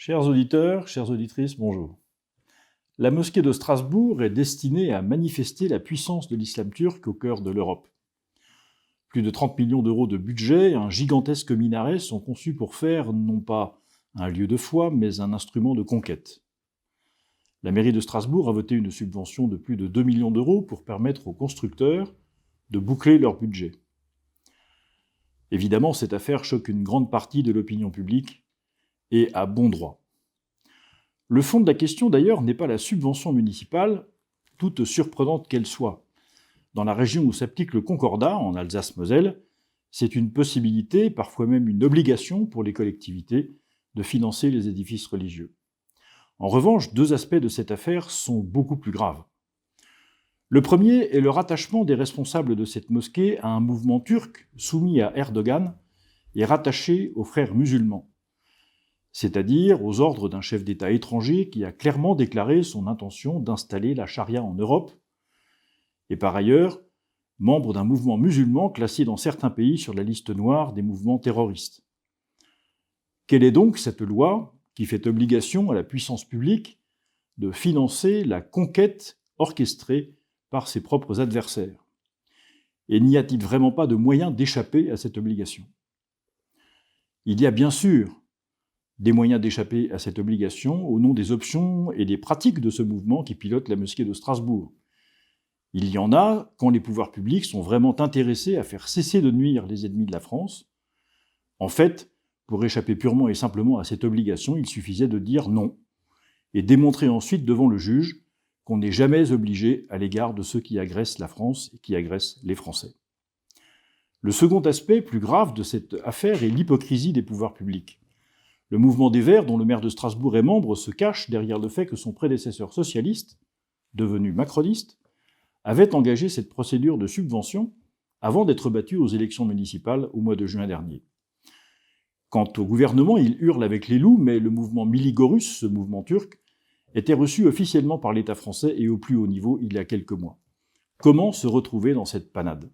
Chers auditeurs, chères auditrices, bonjour. La mosquée de Strasbourg est destinée à manifester la puissance de l'islam turc au cœur de l'Europe. Plus de 30 millions d'euros de budget, un gigantesque minaret sont conçus pour faire non pas un lieu de foi, mais un instrument de conquête. La mairie de Strasbourg a voté une subvention de plus de 2 millions d'euros pour permettre aux constructeurs de boucler leur budget. Évidemment, cette affaire choque une grande partie de l'opinion publique, et à bon droit. Le fond de la question, d'ailleurs, n'est pas la subvention municipale, toute surprenante qu'elle soit. Dans la région où s'applique le Concordat, en Alsace-Moselle, c'est une possibilité, parfois même une obligation pour les collectivités, de financer les édifices religieux. En revanche, deux aspects de cette affaire sont beaucoup plus graves. Le premier est le rattachement des responsables de cette mosquée à un mouvement turc soumis à Erdogan et rattaché aux frères musulmans, c'est-à-dire aux ordres d'un chef d'État étranger qui a clairement déclaré son intention d'installer la charia en Europe, et par ailleurs, membre d'un mouvement musulman classé dans certains pays sur la liste noire des mouvements terroristes. Quelle est donc cette loi qui fait obligation à la puissance publique de financer la conquête orchestrée par ses propres adversaires? Et n'y a-t-il vraiment pas de moyen d'échapper à cette obligation? Il y a bien sûr des moyens d'échapper à cette obligation au nom des options et des pratiques de ce mouvement qui pilote la mosquée de Strasbourg. Il y en a quand les pouvoirs publics sont vraiment intéressés à faire cesser de nuire les ennemis de la France. En fait, pour échapper purement et simplement à cette obligation, il suffisait de dire non et démontrer ensuite devant le juge qu'on n'est jamais obligé à l'égard de ceux qui agressent la France et qui agressent les Français. Le second aspect, plus grave de cette affaire, est l'hypocrisie des pouvoirs publics. Le mouvement des Verts, dont le maire de Strasbourg est membre, se cache derrière le fait que son prédécesseur socialiste, devenu macroniste, avait engagé cette procédure de subvention avant d'être battu aux élections municipales au mois de juin dernier. Quant au gouvernement, il hurle avec les loups, mais le mouvement Miligorus, ce mouvement turc, était reçu officiellement par l'État français et au plus haut niveau il y a quelques mois. Comment se retrouver dans cette panade?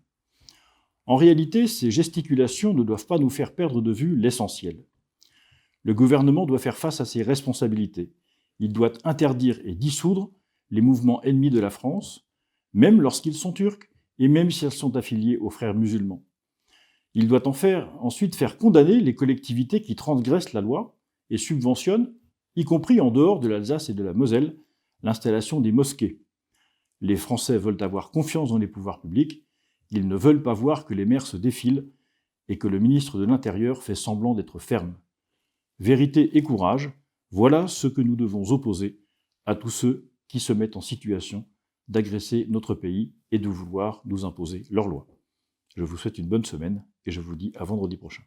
En réalité, ces gesticulations ne doivent pas nous faire perdre de vue l'essentiel. Le gouvernement doit faire face à ses responsabilités. Il doit interdire et dissoudre les mouvements ennemis de la France, même lorsqu'ils sont turcs et même si elles sont affiliées aux frères musulmans. Il doit ensuite faire condamner les collectivités qui transgressent la loi et subventionnent, y compris en dehors de l'Alsace et de la Moselle, l'installation des mosquées. Les Français veulent avoir confiance dans les pouvoirs publics, ils ne veulent pas voir que les maires se défilent et que le ministre de l'Intérieur fait semblant d'être ferme. Vérité et courage, voilà ce que nous devons opposer à tous ceux qui se mettent en situation d'agresser notre pays et de vouloir nous imposer leurs lois. Je vous souhaite une bonne semaine et je vous dis à vendredi prochain.